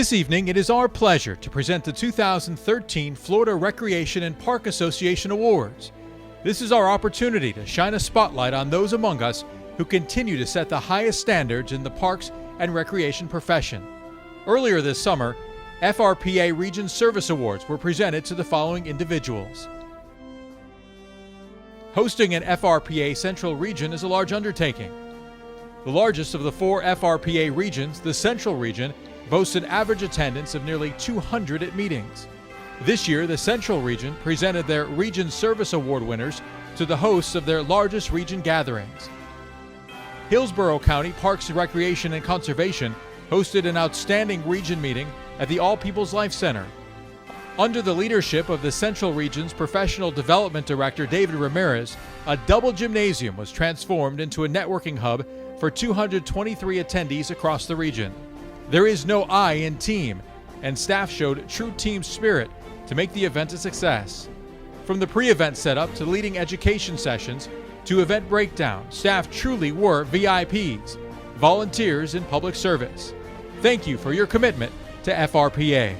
This evening, it is our pleasure to present the 2013 Florida Recreation and Park Association Awards. This is our opportunity to shine a spotlight on those among us who continue to set the highest standards in the parks and recreation profession. Earlier this summer, FRPA Region Service Awards were presented to the following individuals. Hosting an FRPA Central Region is a large undertaking. The largest of the 4 FRPA regions, the Central Region, boasts an average attendance of nearly 200 at meetings. This year, the Central Region presented their Region Service Award winners to the hosts of their largest region gatherings. Hillsborough County Parks and Recreation and Conservation hosted an outstanding region meeting at the All People's Life Center. Under the leadership of the Central Region's Professional Development Director David Ramirez, a double gymnasium was transformed into a networking hub for 223 attendees across the region. There is no I in team, and staff showed true team spirit to make the event a success. From the pre-event setup to leading education sessions to event breakdown, staff truly were VIPs, volunteers in public service. Thank you for your commitment to FRPA.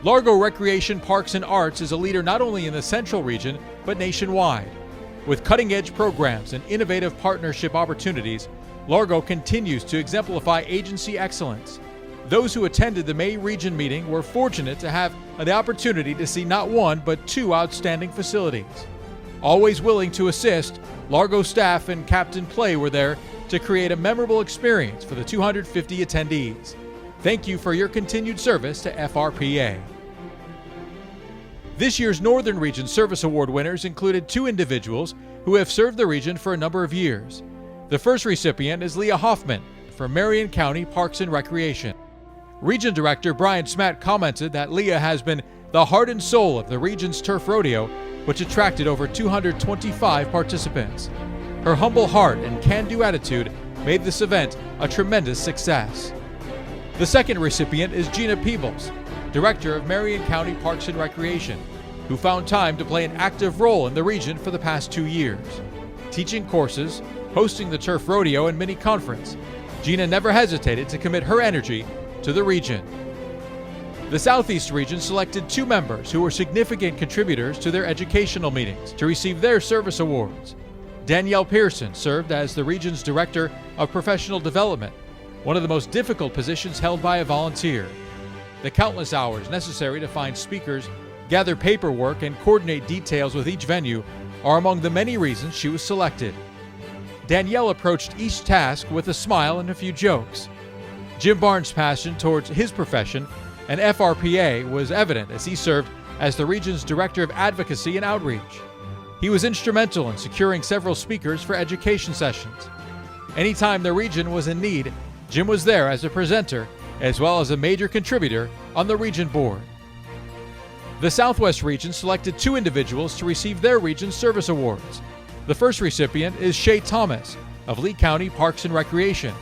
Largo Recreation, Parks and Arts is a leader not only in the Central Region, but nationwide. With cutting-edge programs and innovative partnership opportunities, Largo continues to exemplify agency excellence. Those who attended the May Region meeting were fortunate to have the opportunity to see not one, but 2 outstanding facilities. Always willing to assist, Largo staff and Captain Play were there to create a memorable experience for the 250 attendees. Thank you for your continued service to FRPA. This year's Northern Region Service Award winners included 2 individuals who have served the region for a number of years. The first recipient is Leah Hoffman from Marion County Parks and Recreation. Region Director Brian Smatt commented that Leah has been the heart and soul of the region's turf rodeo, which attracted over 225 participants. Her humble heart and can-do attitude made this event a tremendous success. The second recipient is Gina Peebles, Director of Marion County Parks and Recreation, who found time to play an active role in the region for the past 2 years. Teaching courses, hosting the turf rodeo and mini conference, Gina never hesitated to commit her energy to the region. The Southeast Region selected 2 members who were significant contributors to their educational meetings to receive their service awards. Danielle Pearson served as the region's Director of Professional Development, one of the most difficult positions held by a volunteer. The countless hours necessary to find speakers, gather paperwork, and coordinate details with each venue are among the many reasons she was selected. Danielle approached each task with a smile and a few jokes. Jim Barnes' passion towards his profession and FRPA was evident as he served as the region's Director of Advocacy and Outreach. He was instrumental in securing several speakers for education sessions. Anytime the region was in need, Jim was there as a presenter as well as a major contributor on the region board. The Southwest Region selected 2 individuals to receive their Region Service Awards. The first recipient is Shay Thomas of Lee County Parks and Recreation,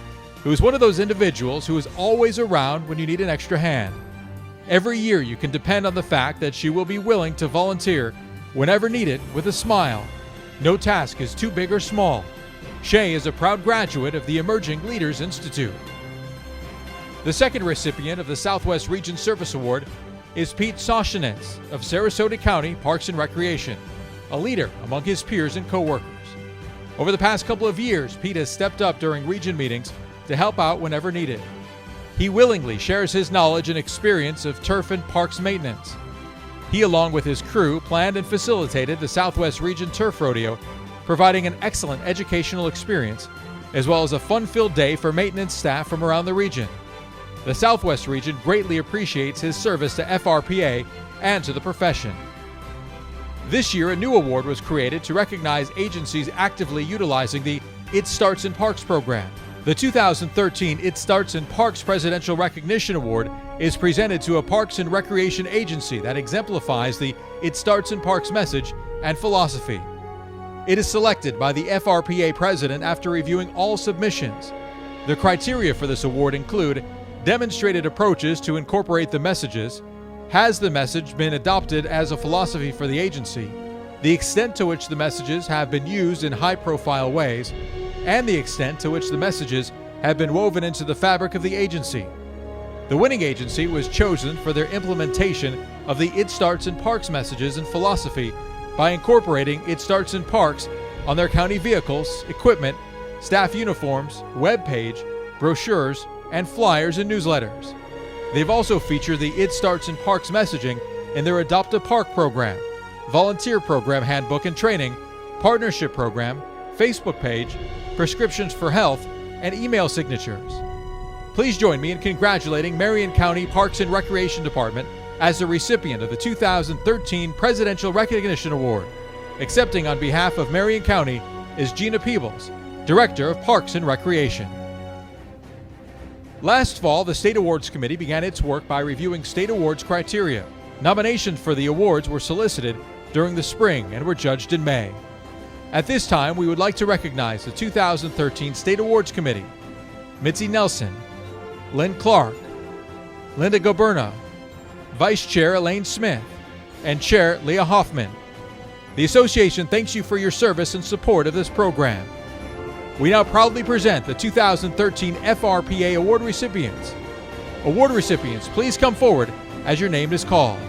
who is one of those individuals who is always around when you need an extra hand. Every year you can depend on the fact that she will be willing to volunteer whenever needed with a smile. No task is too big or small. Shay is a proud graduate of the Emerging Leaders Institute. The second recipient of the Southwest Region Service Award is Pete Soshenitz of Sarasota County Parks and Recreation, a leader among his peers and co-workers. Over the past couple of years, Pete has stepped up during region meetings to help out whenever needed. He willingly shares his knowledge and experience of turf and parks maintenance. He, along with his crew, planned and facilitated the Southwest Region Turf Rodeo, providing an excellent educational experience, as well as a fun-filled day for maintenance staff from around the region. The Southwest Region greatly appreciates his service to FRPA and to the profession. This year, a new award was created to recognize agencies actively utilizing the It Starts in Parks program. The 2013 It Starts in Parks Presidential Recognition Award is presented to a parks and recreation agency that exemplifies the It Starts in Parks message and philosophy. It is selected by the FRPA president after reviewing all submissions. The criteria for this award include demonstrated approaches to incorporate the messages, has the message been adopted as a philosophy for the agency, the extent to which the messages have been used in high-profile ways, and the extent to which the messages have been woven into the fabric of the agency. The winning agency was chosen for their implementation of the It Starts in Parks messages and philosophy by incorporating It Starts in Parks on their county vehicles, equipment, staff uniforms, web page, brochures, and flyers and newsletters. They've also featured the It Starts in Parks messaging in their Adopt a Park program, volunteer program handbook and training, partnership program, Facebook page, prescriptions for health, and email signatures. Please join me in congratulating Marion County Parks and Recreation Department as the recipient of the 2013 Presidential Recognition Award. Accepting on behalf of Marion County is Gina Peebles, Director of Parks and Recreation. Last fall, the State Awards Committee began its work by reviewing state awards criteria. Nominations for the awards were solicited during the spring and were judged in May. At this time, we would like to recognize the 2013 State Awards Committee: Mitzi Nelson, Lynn Clark, Linda Goberna, Vice Chair Elaine Smith, and Chair Leah Hoffman. The association thanks you for your service and support of this program. We now proudly present the 2013 FRPA Award recipients. Award recipients, please come forward as your name is called.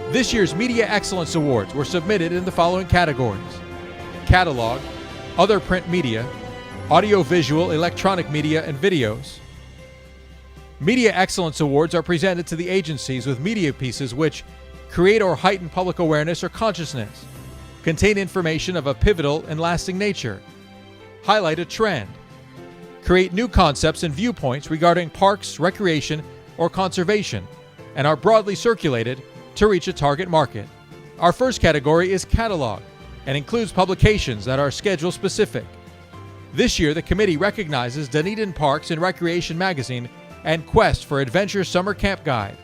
This year's Media Excellence Awards were submitted in the following categories: Catalog, Other Print Media, Audiovisual, Electronic Media, and Videos. Media Excellence Awards are presented to the agencies with media pieces which create or heighten public awareness or consciousness, contain information of a pivotal and lasting nature, highlight a trend, create new concepts and viewpoints regarding parks, recreation, or conservation, and are broadly circulated to reach a target market. Our first category is Catalog and includes publications that are schedule specific. This year, the committee recognizes Dunedin Parks and Recreation Magazine and Quest for Adventure Summer Camp Guide.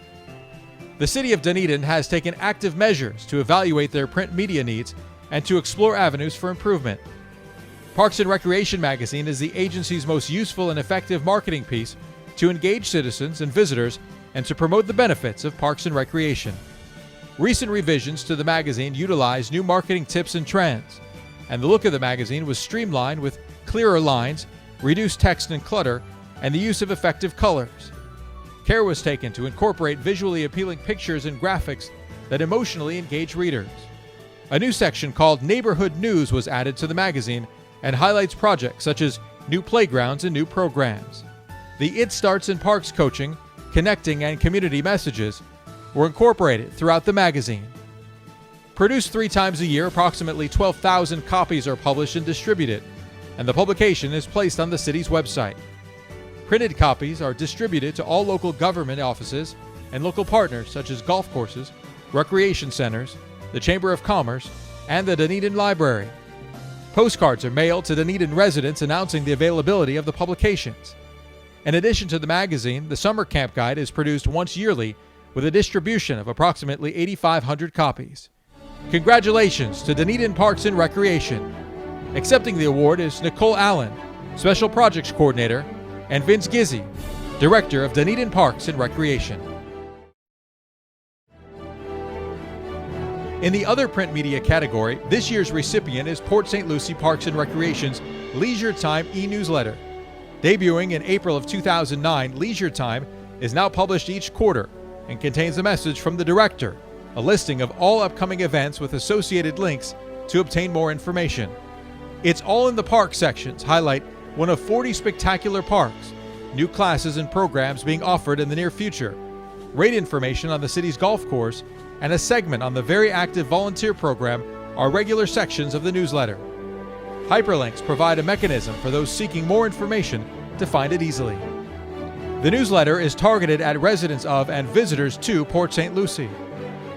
The City of Dunedin has taken active measures to evaluate their print media needs and to explore avenues for improvement. Parks and Recreation Magazine is the agency's most useful and effective marketing piece to engage citizens and visitors and to promote the benefits of parks and recreation. Recent revisions to the magazine utilize new marketing tips and trends, and the look of the magazine was streamlined with clearer lines, reduced text and clutter, and the use of effective colors. Care was taken to incorporate visually appealing pictures and graphics that emotionally engage readers. A new section called Neighborhood News was added to the magazine and highlights projects such as new playgrounds and new programs. The It Starts in Parks coaching, connecting, and community messages were incorporated throughout the magazine. Produced 3 times a year, approximately 12,000 copies are published and distributed, and the publication is placed on the city's website. Printed copies are distributed to all local government offices and local partners such as golf courses, recreation centers, the Chamber of Commerce, and the Dunedin Library. Postcards are mailed to Dunedin residents announcing the availability of the publications. In addition to the magazine, the Summer Camp Guide is produced once yearly with a distribution of approximately 8,500 copies. Congratulations to Dunedin Parks and Recreation. Accepting the award is Nicole Allen, Special Projects Coordinator, and Vince Gizzi, Director of Dunedin Parks and Recreation. In the Other Print Media category, this year's recipient is Port St. Lucie Parks and Recreation's Leisure Time e-newsletter. Debuting in April of 2009, Leisure Time is now published each quarter and contains a message from the director, a listing of all upcoming events with associated links to obtain more information. Its All in the Park sections highlight one of 40 spectacular parks, new classes and programs being offered in the near future, rate information on the city's golf course, and a segment on the very active volunteer program are regular sections of the newsletter. Hyperlinks provide a mechanism for those seeking more information to find it easily. The newsletter is targeted at residents of and visitors to Port St. Lucie.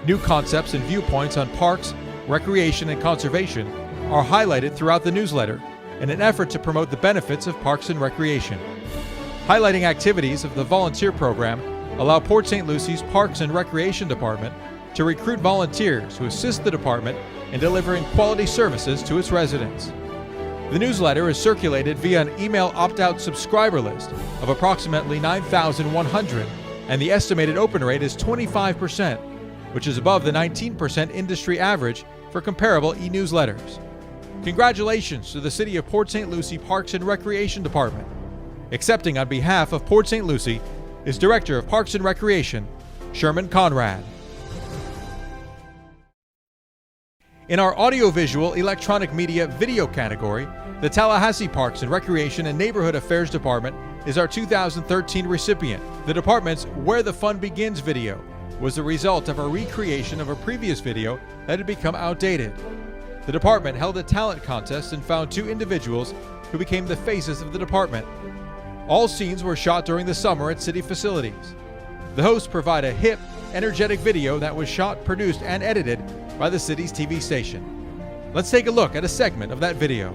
New concepts and viewpoints on parks, recreation, and conservation are highlighted throughout the newsletter in an effort to promote the benefits of parks and recreation. Highlighting activities of the volunteer program allow Port St. Lucie's Parks and Recreation Department to recruit volunteers who assist the department in delivering quality services to its residents. The newsletter is circulated via an email opt-out subscriber list of approximately 9,100, and the estimated open rate is 25%, which is above the 19% industry average for comparable e-newsletters. Congratulations to the City of Port St. Lucie Parks and Recreation Department. Accepting on behalf of Port St. Lucie is Director of Parks and Recreation, Sherman Conrad. In our audiovisual electronic media video category, the Tallahassee Parks and Recreation and Neighborhood Affairs Department is our 2013 recipient. The department's Where the Fun Begins video was the result of a recreation of a previous video that had become outdated. The department held a talent contest and found 2 individuals who became the faces of the department. All scenes were shot during the summer at city facilities. The hosts provide a hip, energetic video that was shot, produced, and edited by the city's TV station. Let's take a look at a segment of that video.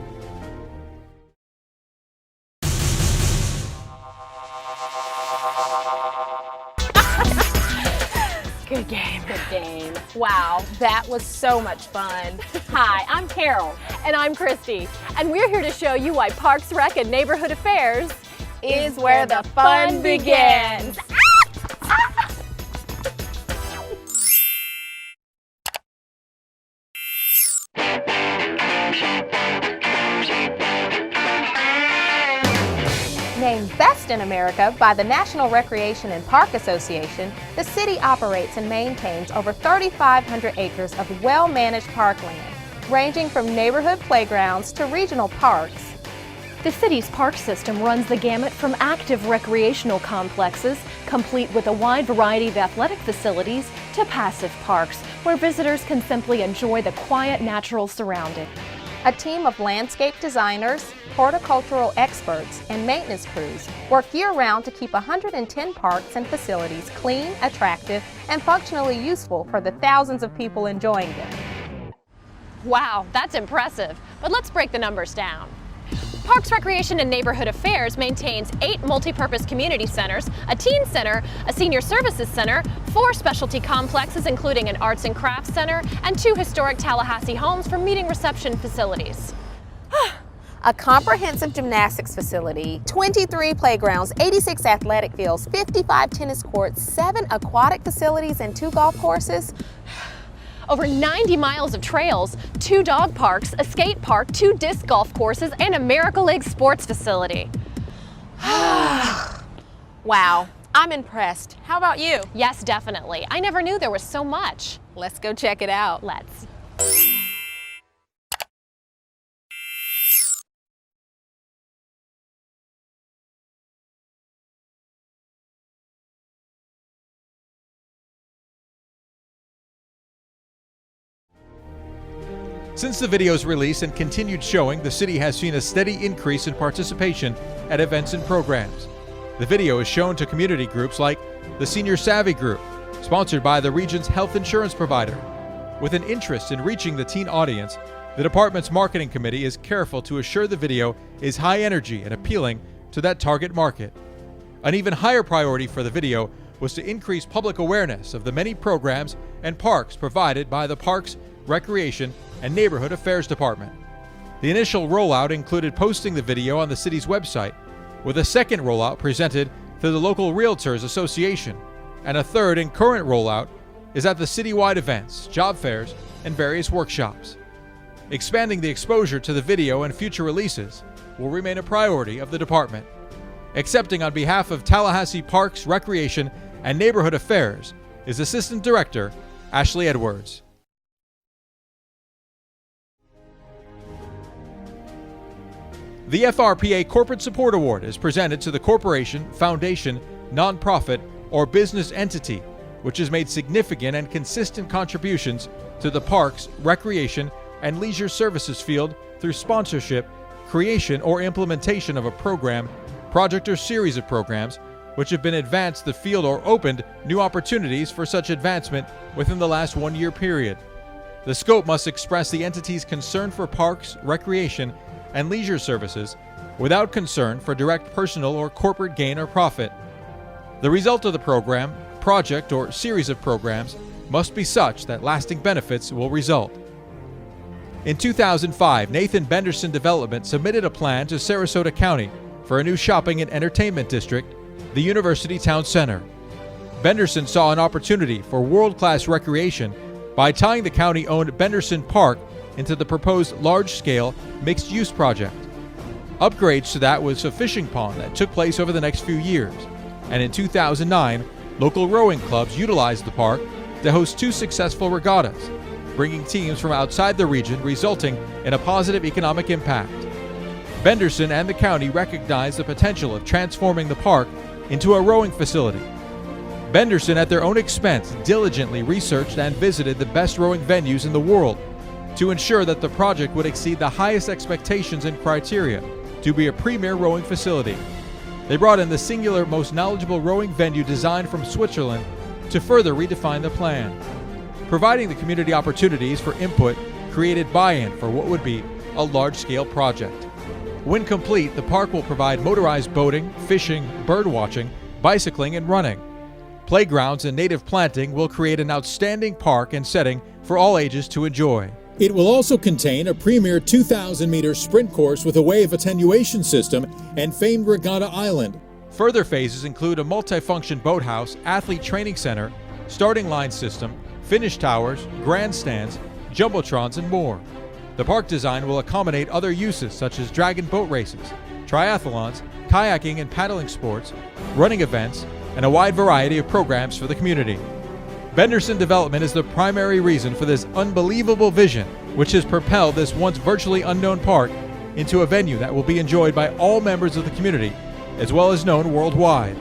Good game. Good game. Wow, that was so much fun. Hi, I'm Carol. And I'm Christy. And we're here to show you why Parks, Rec, and Neighborhood Affairs is where the fun begins. Named Best in America by the National Recreation and Park Association, the city operates and maintains over 3,500 acres of well-managed parkland, ranging from neighborhood playgrounds to regional parks. The city's park system runs the gamut from active recreational complexes, complete with a wide variety of athletic facilities, to passive parks, where visitors can simply enjoy the quiet, natural surrounding. A team of landscape designers, horticultural experts, and maintenance crews work year-round to keep 110 parks and facilities clean, attractive, and functionally useful for the thousands of people enjoying them. Wow, that's impressive. But let's break the numbers down. Parks, Recreation, and Neighborhood Affairs maintains 8 multi-purpose community centers, a teen center, a senior services center, 4 specialty complexes including an arts and crafts center, and 2 historic Tallahassee homes for meeting reception facilities. A comprehensive gymnastics facility, 23 playgrounds, 86 athletic fields, 55 tennis courts, 7 aquatic facilities, and 2 golf courses. Over 90 miles of trails, 2 dog parks, a skate park, 2 disc golf courses, and a Miracle League sports facility. Wow, I'm impressed. How about you? Yes, definitely. I never knew there was so much. Let's go check it out. Let's. Since the video's release and continued showing, the city has seen a steady increase in participation at events and programs. The video is shown to community groups like the Senior Savvy Group, sponsored by the region's health insurance provider. With an interest in reaching the teen audience, the department's marketing committee is careful to assure the video is high energy and appealing to that target market. An even higher priority for the video was to increase public awareness of the many programs and parks provided by the Parks, Recreation, and Neighborhood Affairs Department. The initial rollout included posting the video on the city's website, with a second rollout presented to the local Realtors Association, and a third and current rollout is at the citywide events, job fairs, and various workshops. Expanding the exposure to the video and future releases will remain a priority of the department. Accepting on behalf of Tallahassee Parks, Recreation, and Neighborhood Affairs is Assistant Director Ashley Edwards. The FRPA Corporate Support Award is presented to the corporation, foundation, nonprofit, or business entity which has made significant and consistent contributions to the parks, recreation, and leisure services field through sponsorship, creation, or implementation of a program, project, or series of programs which have been advanced the field or opened new opportunities for such advancement within the last 1-year period. The scope must express the entity's concern for parks, recreation, and leisure services without concern for direct personal or corporate gain or profit. The result of the program, project, or series of programs must be such that lasting benefits will result. In 2005, Nathan Benderson Development submitted a plan to Sarasota County for a new shopping and entertainment district, the University Town Center. Benderson saw an opportunity for world-class recreation by tying the county-owned Benderson Park into the proposed large-scale mixed-use project. Upgrades to that was a fishing pond that took place over the next few years. And in 2009, local rowing clubs utilized the park to host 2 successful regattas, bringing teams from outside the region, resulting in a positive economic impact. Benderson and the county recognized the potential of transforming the park into a rowing facility. Benderson, at their own expense, diligently researched and visited the best rowing venues in the world to ensure that the project would exceed the highest expectations and criteria to be a premier rowing facility. They brought in the singular, most knowledgeable rowing venue designed from Switzerland to further redefine the plan. Providing the community opportunities for input created buy-in for what would be a large-scale project. When complete, the park will provide motorized boating, fishing, bird watching, bicycling, and running. Playgrounds and native planting will create an outstanding park and setting for all ages to enjoy. It will also contain a premier 2,000-meter sprint course with a wave attenuation system and famed Regatta Island. Further phases include a multifunction boathouse, athlete training center, starting line system, finish towers, grandstands, jumbotrons, and more. The park design will accommodate other uses such as dragon boat races, triathlons, kayaking and paddling sports, running events, and a wide variety of programs for the community. Benderson Development is the primary reason for this unbelievable vision, which has propelled this once virtually unknown park into a venue that will be enjoyed by all members of the community, as well as known worldwide.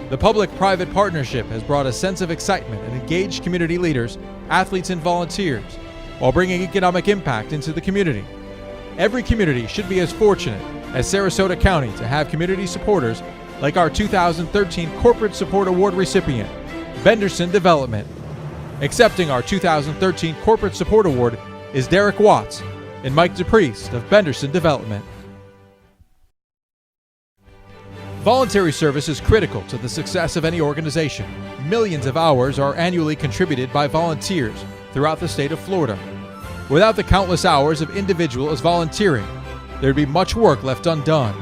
The public-private partnership has brought a sense of excitement and engaged community leaders, athletes, and volunteers, while bringing economic impact into the community. Every community should be as fortunate as Sarasota County to have community supporters like our 2013 Corporate Support Award recipient, Benderson Development. Accepting our 2013 Corporate Support Award is Derek Watts and Mike DePriest of Benderson Development. Voluntary service is critical to the success of any organization. Millions of hours are annually contributed by volunteers throughout the state of Florida. Without the countless hours of individuals volunteering, there'd be much work left undone.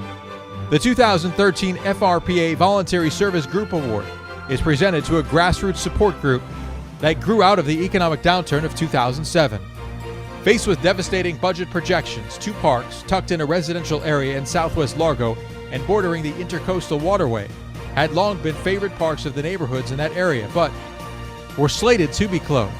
The 2013 FRPA Voluntary Service Group Award is presented to a grassroots support group that grew out of the economic downturn of 2007. Faced with devastating budget projections, 2 parks tucked in a residential area in southwest Largo and bordering the Intercoastal Waterway had long been favorite parks of the neighborhoods in that area, but were slated to be closed.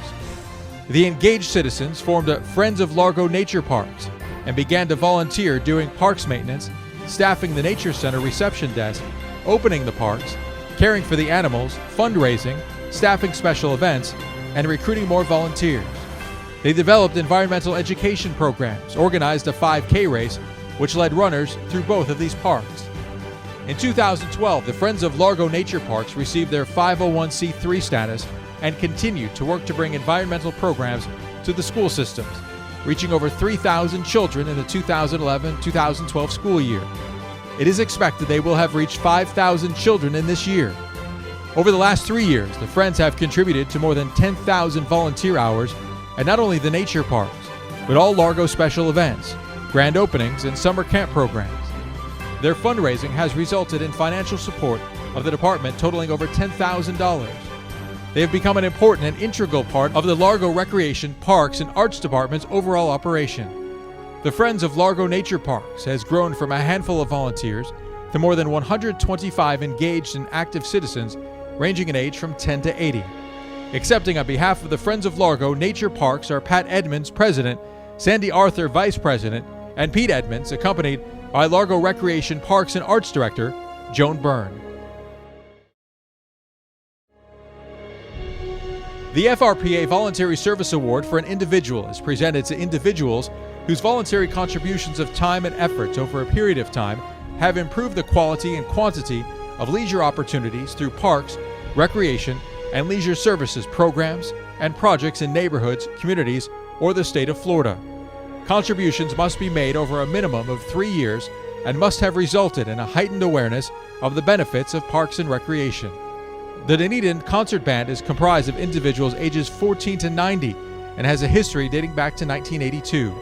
The engaged citizens formed a Friends of Largo Nature Parks and began to volunteer doing parks maintenance, staffing the Nature Center reception desk, opening the parks, caring for the animals, fundraising, staffing special events, and recruiting more volunteers. They developed environmental education programs, organized a 5K race, which led runners through both of these parks. In 2012, the Friends of Largo Nature Parks received their 501c3 status and continued to work to bring environmental programs to the school systems, reaching over 3,000 children in the 2011-2012 school year. It is expected they will have reached 5,000 children in this year. Over the last 3 years, the Friends have contributed to more than 10,000 volunteer hours at not only the nature parks, but all Largo special events, grand openings, and summer camp programs. Their fundraising has resulted in financial support of the department totaling over $10,000. They have become an important and integral part of the Largo Recreation, Parks, and Arts Department's overall operation. The Friends of Largo Nature Parks has grown from a handful of volunteers to more than 125 engaged and active citizens ranging in age from 10 to 80. Accepting on behalf of the Friends of Largo Nature Parks are Pat Edmonds, President, Sandy Arthur, Vice President, and Pete Edmonds, accompanied by Largo Recreation, Parks, and Arts Director, Joan Byrne. The FRPA Voluntary Service Award for an individual is presented to individuals whose voluntary contributions of time and efforts over a period of time have improved the quality and quantity of leisure opportunities through parks, recreation, and leisure services programs and projects in neighborhoods, communities, or the state of Florida. Contributions must be made over a minimum of 3 years and must have resulted in a heightened awareness of the benefits of parks and recreation. The Dunedin Concert Band is comprised of individuals ages 14 to 90 and has a history dating back to 1982.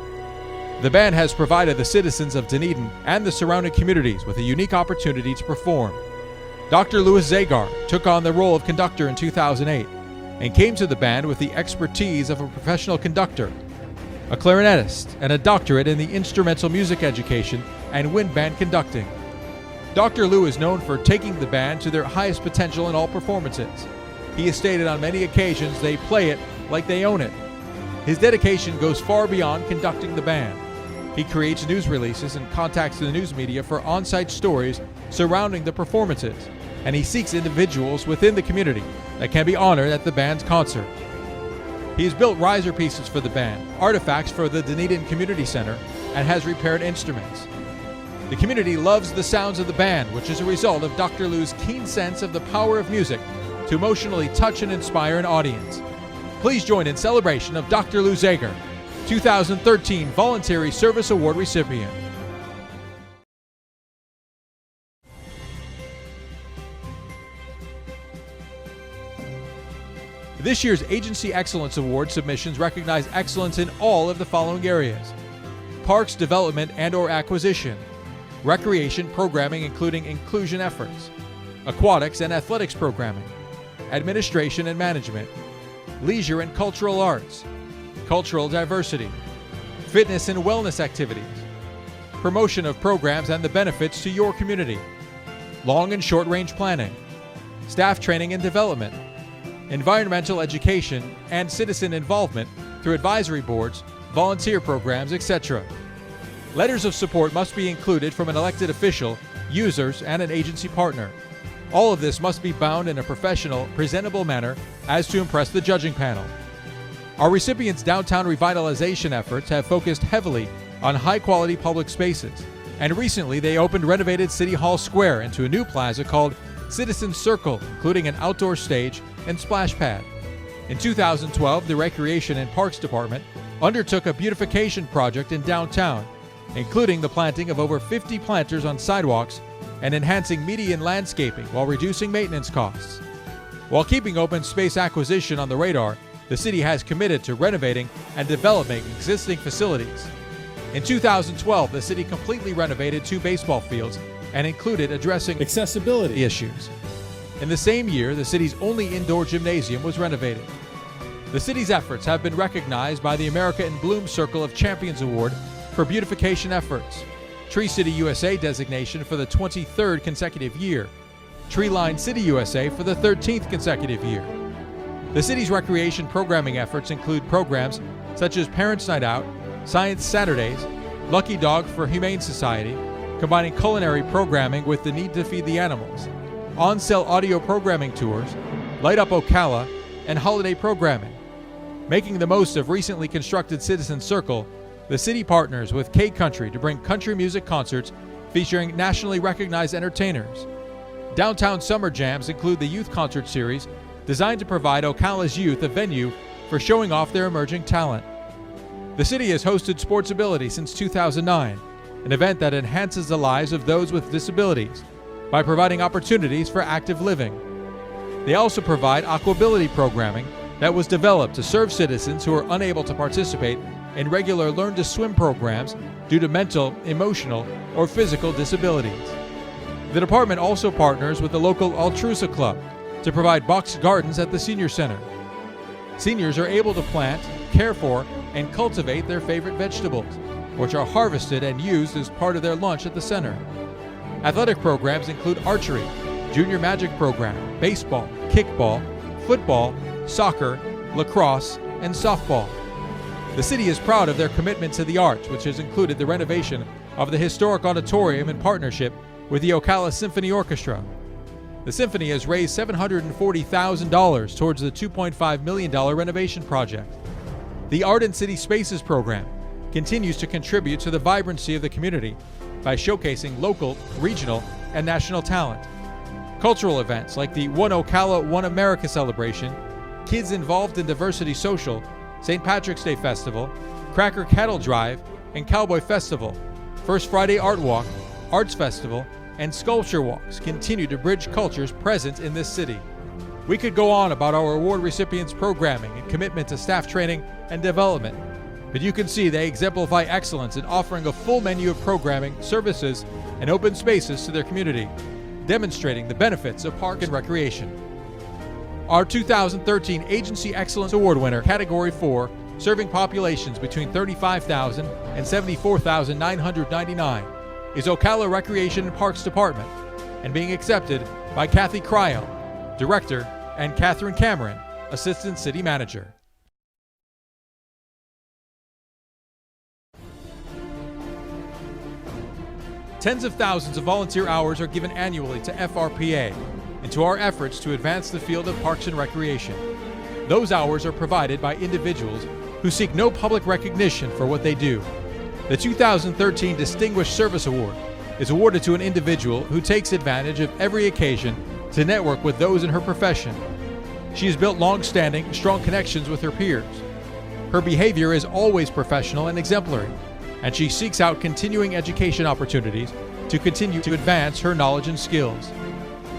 The band has provided the citizens of Dunedin and the surrounding communities with a unique opportunity to perform. Dr. Louis Zagar took on the role of conductor in 2008 and came to the band with the expertise of a professional conductor, a clarinetist, and a doctorate in the instrumental music education and wind band conducting. Dr. Lou is known for taking the band to their highest potential in all performances. He has stated on many occasions they play it like they own it. His dedication goes far beyond conducting the band. He creates news releases and contacts the news media for on-site stories surrounding the performances, and he seeks individuals within the community that can be honored at the band's concert. He has built riser pieces for the band, artifacts for the Dunedin Community Center, and has repaired instruments. The community loves the sounds of the band, which is a result of Dr. Lou's keen sense of the power of music to emotionally touch and inspire an audience. Please join in celebration of Dr. Lou Zagar, 2013 Voluntary Service Award recipient. This year's Agency Excellence Award submissions recognize excellence in all of the following areas: parks development and/or acquisition, recreation programming including inclusion efforts, aquatics and athletics programming, administration and management, leisure and cultural arts, cultural diversity, fitness and wellness activities, promotion of programs and the benefits to your community, long and short range planning, staff training and development, environmental education, and citizen involvement through advisory boards, volunteer programs, etc. Letters of support must be included from an elected official, users, and an agency partner. All of this must be bound in a professional, presentable manner as to impress the judging panel. Our recipients' downtown revitalization efforts have focused heavily on high-quality public spaces, and recently they opened renovated City Hall Square into a new plaza called Citizen Circle, including an outdoor stage and splash pad. In 2012, the Recreation and Parks Department undertook a beautification project in downtown, including the planting of over 50 planters on sidewalks and enhancing median landscaping while reducing maintenance costs. While keeping open space acquisition on the radar, the city has committed to renovating and developing existing facilities. In 2012, the city completely renovated 2 baseball fields and included addressing accessibility issues. In the same year, the city's only indoor gymnasium was renovated. The city's efforts have been recognized by the America in Bloom Circle of Champions Award for beautification efforts, Tree City USA designation for the 23rd consecutive year, Tree Line City USA for the 13th consecutive year. The city's recreation programming efforts include programs such as Parents' Night Out, Science Saturdays, Lucky Dog for Humane Society, combining culinary programming with the need to feed the animals, on-sale audio programming tours, Light Up Ocala, and holiday programming. Making the most of recently constructed Citizen Circle, the city partners with K-Country to bring country music concerts featuring nationally recognized entertainers. Downtown Summer Jams include the youth concert series designed to provide Ocala's youth a venue for showing off their emerging talent. The city has hosted Sportsability since 2009, an event that enhances the lives of those with disabilities by providing opportunities for active living. They also provide Aquability programming that was developed to serve citizens who are unable to participate in regular Learn to Swim programs due to mental, emotional, or physical disabilities. The department also partners with the local Altrusa Club to provide boxed gardens at the Senior Center. Seniors are able to plant, care for, and cultivate their favorite vegetables, which are harvested and used as part of their lunch at the center. Athletic programs include archery, junior magic program, baseball, kickball, football, soccer, lacrosse, and softball. The city is proud of their commitment to the arts, which has included the renovation of the historic auditorium in partnership with the Ocala Symphony Orchestra. The symphony has raised $740,000 towards the $2.5 million renovation project. The Art in City Spaces program continues to contribute to the vibrancy of the community by showcasing local, regional, and national talent. Cultural events like the One Ocala, One America celebration, Kids Involved in Diversity Social, St. Patrick's Day Festival, Cracker Cattle Drive, and Cowboy Festival, First Friday Art Walk, Arts Festival, and Sculpture Walks continue to bridge cultures present in this city. We could go on about our award recipients' programming and commitment to staff training and development, but you can see they exemplify excellence in offering a full menu of programming, services, and open spaces to their community, demonstrating the benefits of park and recreation. Our 2013 Agency Excellence Award winner, Category 4, serving populations between 35,000 and 74,999, is Ocala Recreation and Parks Department, and being accepted by Kathy Cryle, Director, and Catherine Cameron, Assistant City Manager. Tens of thousands of volunteer hours are given annually to FRPA and to our efforts to advance the field of parks and recreation. Those hours are provided by individuals who seek no public recognition for what they do. The 2013 Distinguished Service Award is awarded to an individual who takes advantage of every occasion to network with those in her profession. She has built long-standing, strong connections with her peers. Her behavior is always professional and exemplary, and she seeks out continuing education opportunities to continue to advance her knowledge and skills.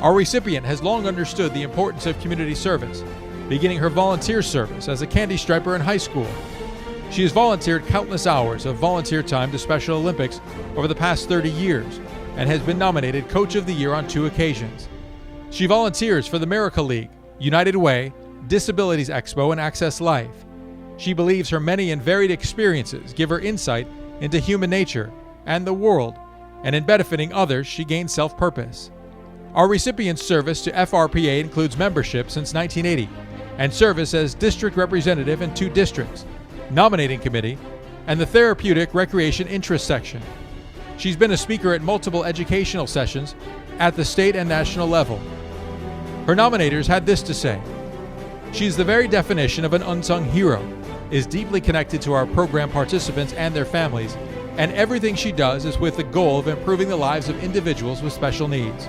Our recipient has long understood the importance of community service, beginning her volunteer service as a candy striper in high school. She has volunteered countless hours of volunteer time to Special Olympics over the past 30 years and has been nominated Coach of the Year on 2 occasions. She volunteers for the Miracle League, United Way, Disabilities Expo, and Access Life. She believes her many and varied experiences give her insight into human nature and the world, and in benefiting others, she gains self-purpose. Our recipient's service to FRPA includes membership since 1980 and service as district representative in 2 districts, nominating committee, and the therapeutic recreation interest section. She's been a speaker at multiple educational sessions at the state and national level. Her nominators had this to say: "She's the very definition of an unsung hero, is deeply connected to our program participants and their families, and everything she does is with the goal of improving the lives of individuals with special needs.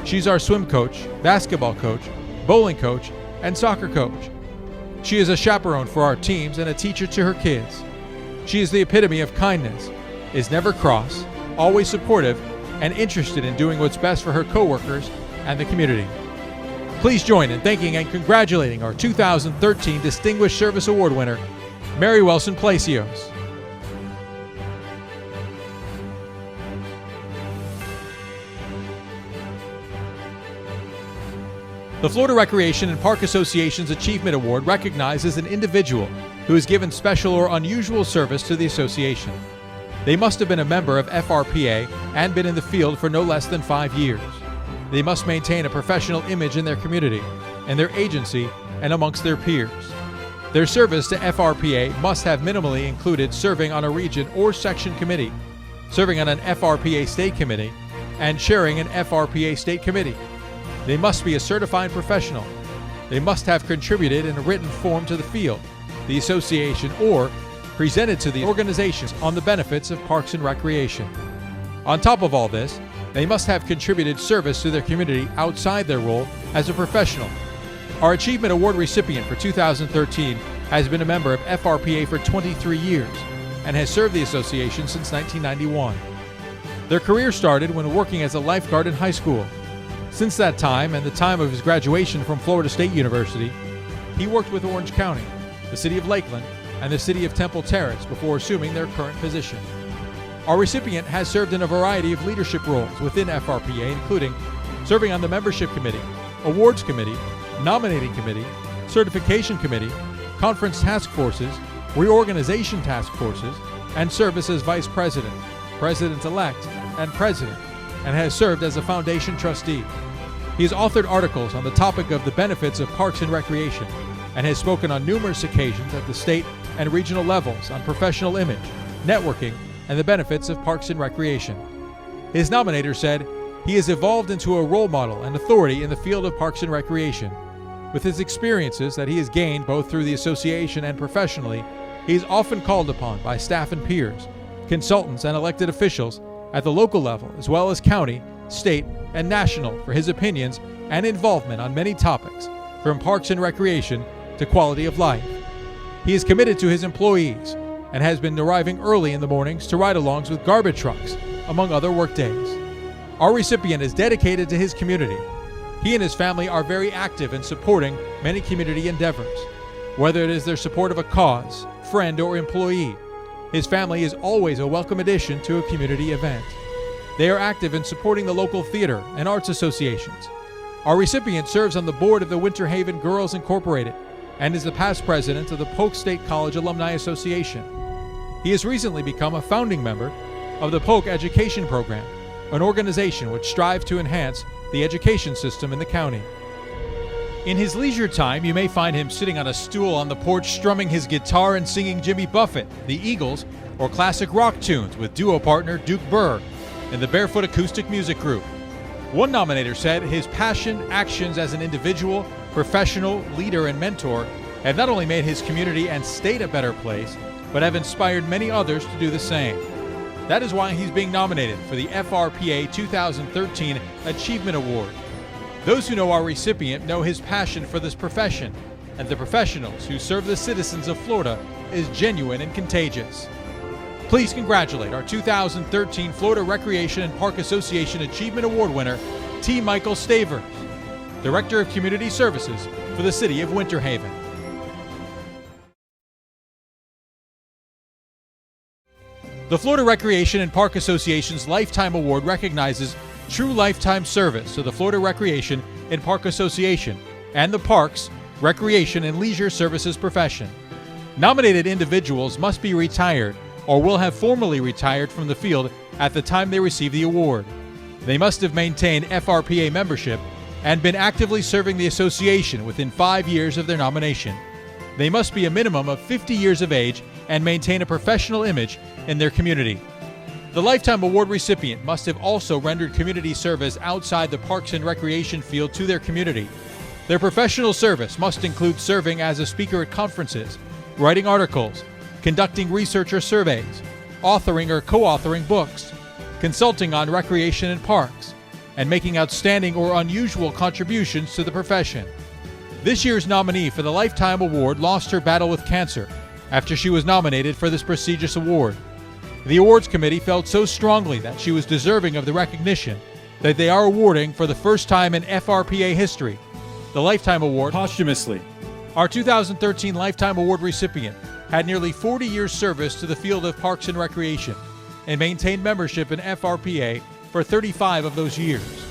She's our swim coach, basketball coach, bowling coach, and soccer coach. She is a chaperone for our teams and a teacher to her kids. She is the epitome of kindness, is never cross, always supportive, and interested in doing what's best for her coworkers and the community." Please join in thanking and congratulating our 2013 Distinguished Service Award winner, Mary Wilson Palacios. The Florida Recreation and Park Association's Achievement Award recognizes an individual who has given special or unusual service to the association. They must have been a member of FRPA and been in the field for no less than 5 years. They must maintain a professional image in their community, in their agency, and amongst their peers. Their service to FRPA must have minimally included serving on a region or section committee, serving on an FRPA state committee, and chairing an FRPA state committee. They must be a certified professional. They must have contributed in a written form to the field, the association, or presented to the organizations on the benefits of parks and recreation. On top of all this, they must have contributed service to their community outside their role as a professional. Our Achievement Award recipient for 2013 has been a member of FRPA for 23 years and has served the association since 1991. Their career started when working as a lifeguard in high school. Since that time and the time of his graduation from Florida State University, he worked with Orange County, the City of Lakeland, and the City of Temple Terrace before assuming their current position. Our recipient has served in a variety of leadership roles within FRPA, including serving on the Membership Committee, Awards Committee, Nominating Committee, Certification Committee, Conference Task Forces, Reorganization Task Forces, and service as Vice President, President-elect, and President, and has served as a Foundation Trustee. He has authored articles on the topic of the benefits of parks and recreation, and has spoken on numerous occasions at the state and regional levels on professional image, networking, and the benefits of parks and recreation. His nominator said, "He has evolved into a role model and authority in the field of parks and recreation. With his experiences that he has gained both through the association and professionally, he is often called upon by staff and peers, consultants and elected officials at the local level as well as county, state, and national for his opinions and involvement on many topics, from parks and recreation to quality of life. He is committed to his employees and has been arriving early in the mornings to ride-alongs with garbage trucks, among other work days. Our recipient is dedicated to his community. He and his family are very active in supporting many community endeavors, whether it is their support of a cause, friend, or employee. His family is always a welcome addition to a community event. They are active in supporting the local theater and arts associations. Our recipient serves on the board of the Winter Haven Girls Incorporated and is the past president of the Polk State College Alumni Association. He has recently become a founding member of the Polk Education Program, an organization which strives to enhance the education system in the county. In his leisure time, you may find him sitting on a stool on the porch strumming his guitar and singing Jimmy Buffett, the Eagles, or classic rock tunes with duo partner Duke Burr in the Barefoot Acoustic Music Group. One nominator said his passion, actions as an individual, professional, leader, and mentor have not only made his community and state a better place, but have inspired many others to do the same. That is why he's being nominated for the FRPA 2013 Achievement Award. Those who know our recipient know his passion for this profession, and the professionals who serve the citizens of Florida is genuine and contagious. Please congratulate our 2013 Florida Recreation and Park Association Achievement Award winner, T. Michael Stavers, Director of Community Services for the City of Winter Haven. The Florida Recreation and Park Association's Lifetime Award recognizes true lifetime service to the Florida Recreation and Park Association and the Parks, Recreation, and Leisure Services profession. Nominated individuals must be retired or will have formally retired from the field at the time they receive the award. They must have maintained FRPA membership and been actively serving the association within 5 years of their nomination. They must be a minimum of 50 years of age and maintain a professional image in their community. The Lifetime Award recipient must have also rendered community service outside the Parks and Recreation field to their community. Their professional service must include serving as a speaker at conferences, writing articles, conducting research or surveys, authoring or co-authoring books, consulting on recreation and parks, and making outstanding or unusual contributions to the profession. This year's nominee for the Lifetime Award lost her battle with cancer after she was nominated for this prestigious award. The awards committee felt so strongly that she was deserving of the recognition that they are awarding for the first time in FRPA history the Lifetime Award posthumously. Our 2013 Lifetime Award recipient had nearly 40 years service to the field of parks and recreation and maintained membership in FRPA for 35 of those years.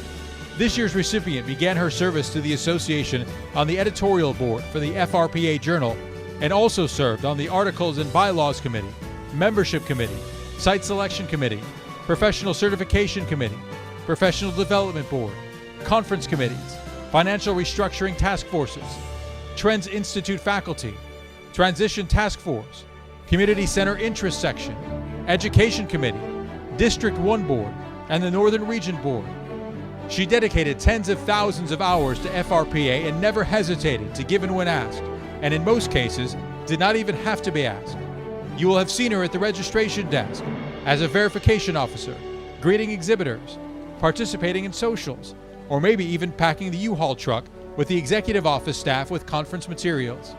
This year's recipient began her service to the association on the editorial board for the FRPA Journal and also served on the Articles and Bylaws Committee, Membership Committee, Site Selection Committee, Professional Certification Committee, Professional Development Board, Conference Committees, Financial Restructuring Task Forces, Trends Institute Faculty, Transition Task Force, Community Center Interest Section, Education Committee, District 1 Board, and the Northern Region Board. She dedicated tens of thousands of hours to FRPA and never hesitated to give in when asked, and in most cases, did not even have to be asked. You will have seen her at the registration desk, as a verification officer, greeting exhibitors, participating in socials, or maybe even packing the U-Haul truck with the executive office staff with conference materials.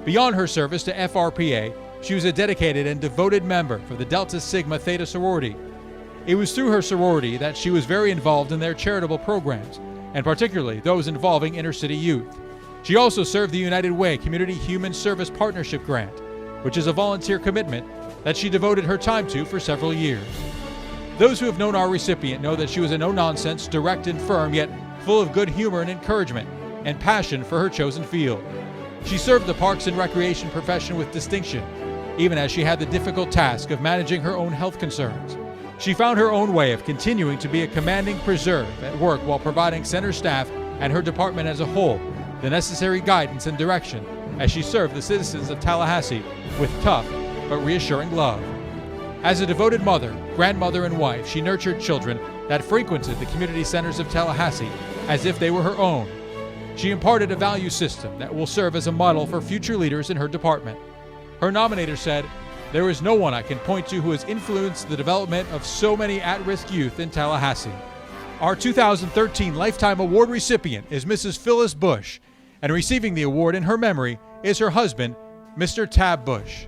Beyond her service to FRPA, she was a dedicated and devoted member for the Delta Sigma Theta sorority. It was through her sorority that she was very involved in their charitable programs, and particularly those involving inner-city youth. She also served the United Way Community Human Service Partnership Grant, which is a volunteer commitment that she devoted her time to for several years. Those who have known our recipient know that she was a no-nonsense, direct and firm, yet full of good humor and encouragement and passion for her chosen field. She served the parks and recreation profession with distinction, even as she had the difficult task of managing her own health concerns. She found her own way of continuing to be a commanding preserve at work while providing center staff and her department as a whole the necessary guidance and direction as she served the citizens of Tallahassee with tough but reassuring love. As a devoted mother, grandmother, and wife, she nurtured children that frequented the community centers of Tallahassee as if they were her own. She imparted a value system that will serve as a model for future leaders in her department. Her nominator said, "There is no one I can point to who has influenced the development of so many at-risk youth in Tallahassee." Our 2013 Lifetime Award recipient is Mrs. Phyllis Bush, and receiving the award in her memory is her husband, Mr. Tab Bush.